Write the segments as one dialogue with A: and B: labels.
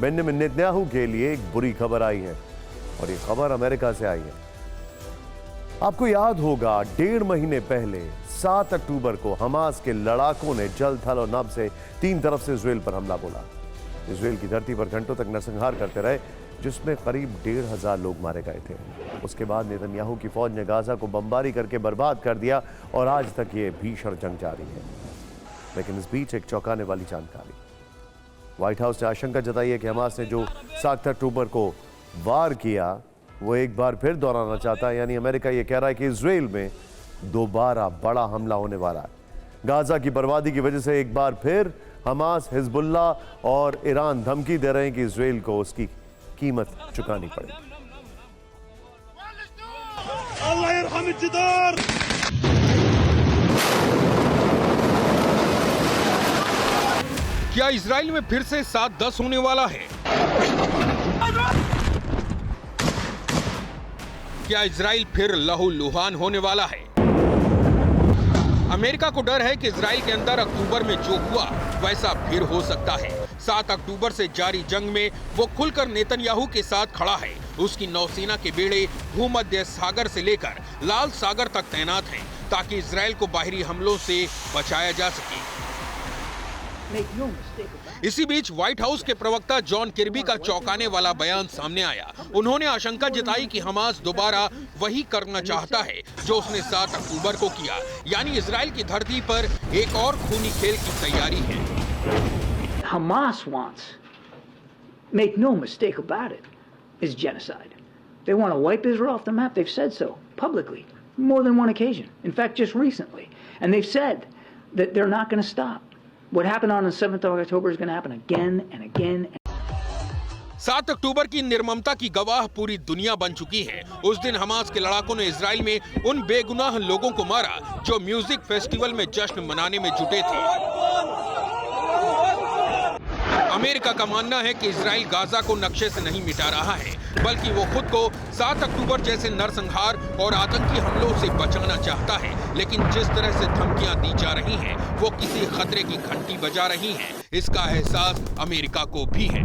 A: Benjamin Netanyahu के लिए एक बुरी खबर आई है और ये खबर अमेरिका से आई है। आपको याद होगा 1.5 महीने पहले 7 अक्टूबर को हमास के लड़ाकों ने जल, थल और नभ से 3 तरफ से इजराइल पर हमला बोला। इजराइल की धरती पर घंटों तक नरसंहार करते रहे, जिसमें करीब 1,500 लोग मारे गए थे। उसके बाद नेतन्याहू की फौज ने गाजा को बमबारी करके बर्बाद कर दिया और आज तक ये भीषण जंग जारी है। लेकिन इस बीच एक चौंकाने वाली जानकारी, व्हाइट हाउस ने आशंका जताई है कि हमास ने जो 7 अक्टूबर को वार किया वो एक बार फिर दोहराना चाहता है। यानी अमेरिका ये कह रहा है कि इजराइल में दोबारा बड़ा हमला होने वाला है। गाजा की बर्बादी की वजह से एक बार फिर हमास, हिजबुल्ला और ईरान धमकी दे रहे हैं कि इजराइल को उसकी कीमत चुकानी पड़ेगी।
B: क्या इजराइल में फिर से 7-10 होने वाला है? क्या इजराइल फिर लहूलुहान होने वाला है? अमेरिका को डर है कि इजराइल के अंदर अक्टूबर में जो हुआ वैसा फिर हो सकता है। 7 अक्टूबर से जारी जंग में वो खुलकर नेतन्याहू के साथ खड़ा है। उसकी नौसेना के बेड़े भूमध्य सागर से लेकर लाल सागर तक तैनात हैं ताकि इजराइल को बाहरी हमलों से बचाया जा सके। इसी बीच व्हाइट हाउस के प्रवक्ता जॉन किर्बी का चौंकाने वाला बयान सामने आया। उन्होंने आशंका जताई कि हमास दोबारा वही करना चाहता है जो उसने 7 अक्टूबर को किया, यानी इजराइल की धरती पर एक और खूनी खेल की तैयारी है।
C: Hamas wants, make no mistake about it, is genocide. They want to wipe Israel off the map. They've said so publicly, more than one occasion. In fact, just recently. And they've said that they're not going to stop. What happened on the 7th of October is going to happen again and again.
B: 7 अक्टूबर की निर्ममता की गवाह पूरी दुनिया बन चुकी है। उस दिन हमास के लड़ाकों ने इजराइल में उन बेगुनाह लोगों को मारा जो म्यूजिक फेस्टिवल में जश्न मनाने में जुटे थे। अमेरिका का मानना है कि इजराइल गाजा को नक्शे से नहीं मिटा रहा है, बल्कि वो खुद को 7 अक्टूबर जैसे नरसंहार और आतंकी हमलों से बचाना चाहता है। लेकिन जिस तरह से धमकियां दी जा रही हैं, वो किसी खतरे की घंटी बजा रही हैं। इसका एहसास अमेरिका को भी है।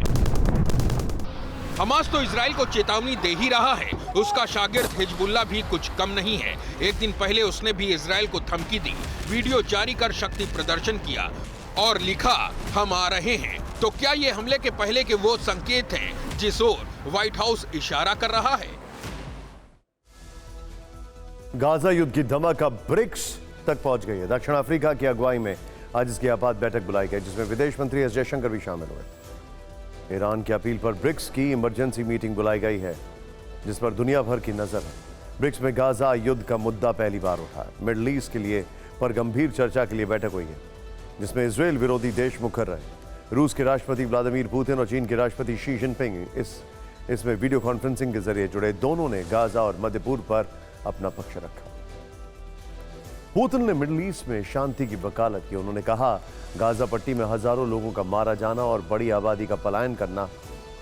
B: हमास तो इजराइल को चेतावनी दे ही रहा है। उसका शागिर्द हिजबुल्ला भी कुछ कम नहीं है। एक दिन पहले उसने भी इजराइल को धमकी दी, वीडियो जारी कर शक्ति प्रदर्शन किया और लिखा, हम आ रहे हैं। तो क्या ये हमले के पहले के वो संकेत हैं जिस ओर व्हाइट हाउस इशारा कर रहा है?
A: गाजा युद्ध की धमक अब ब्रिक्स तक पहुंच गई है। दक्षिण अफ्रीका की अगुवाई में आज इसकी आपात बैठक बुलाई गई, जिसमें विदेश मंत्री एस जयशंकर भी शामिल हुए। ईरान की अपील पर ब्रिक्स की इमरजेंसी मीटिंग बुलाई गई है, जिस पर दुनिया भर की नजर है। ब्रिक्स में गाजा युद्ध का मुद्दा पहली बार उठा है। मिडल ईस्ट के लिए पर गंभीर चर्चा के लिए बैठक हुई है, जिसमें इजराइल विरोधी देश मुखर रहे। रूस के राष्ट्रपति व्लादिमीर पुतिन और चीन के राष्ट्रपति शी जिनपिंग इसमें वीडियो कॉन्फ्रेंसिंग के जरिए जुड़े। दोनों ने गाजा और मध्य पूर्व पर अपना पक्ष रखा। पुतिन ने मिडल ईस्ट में शांति की वकालत की। उन्होंने कहा, गाजा पट्टी में हजारों लोगों का मारा जाना और बड़ी आबादी का पलायन करना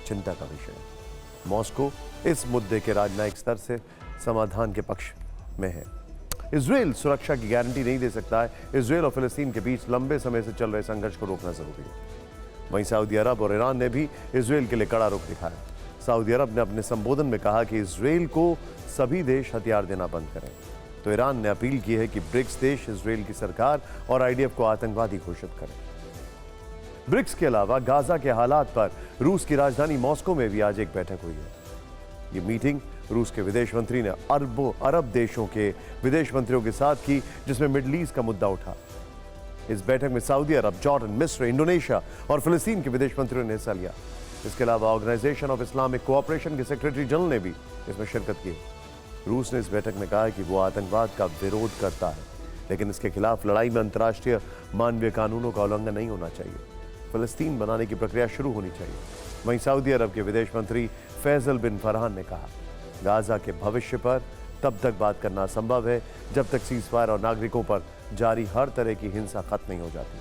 A: चिंता का विषय है। मॉस्को इस मुद्दे के राजनयिक स्तर से समाधान के पक्ष में है। इजराइल सुरक्षा की गारंटी नहीं दे सकता है। इजराइल और फिलिस्तीन के बीच लंबे समय से चल रहे संघर्ष को रोकना जरूरी है। वहीं सऊदी अरब और ईरान ने भी इजराइल के लिए कड़ा रुख दिखाया। सऊदी अरब ने अपने संबोधन में कहा कि इजराइल को सभी देश हथियार देना बंद करें, तो ईरान ने अपील की है कि ब्रिक्स देश इजराइल की सरकार और आईडीएफ को आतंकवादी घोषित करें। ब्रिक्स के अलावा गाजा के हालात पर रूस की राजधानी मॉस्को में भी आज एक बैठक हुई है। ये मीटिंग रूस के विदेश मंत्री ने अरब देशों के विदेश मंत्रियों के साथ की, जिसमें मिडल ईस्ट का मुद्दा उठा। इस बैठक में सऊदी अरब, जॉर्डन, मिस्र, इंडोनेशिया और फिलिस्तीन के विदेश मंत्रियों ने हिस्सा लिया। इसके अलावा ऑर्गेनाइजेशन ऑफ इस्लामिक कोऑपरेशन के सेक्रेटरी जनरल ने भी इसमें शिरकत की। रूस ने इस बैठक में कहा कि वो आतंकवाद का विरोध करता है, लेकिन इसके खिलाफ लड़ाई में अंतर्राष्ट्रीय मानवीय कानूनों का उल्लंघन नहीं होना चाहिए। फिलिस्तीन बनाने की प्रक्रिया शुरू होनी चाहिए। वहीं सऊदी अरब के विदेश मंत्री फैसल बिन फरहान ने कहा, गाजा के भविष्य पर तब तक बात करना असंभव है जब तक सीज़फायर और नागरिकों पर जारी हर तरह की हिंसा खत्म नहीं हो जाती।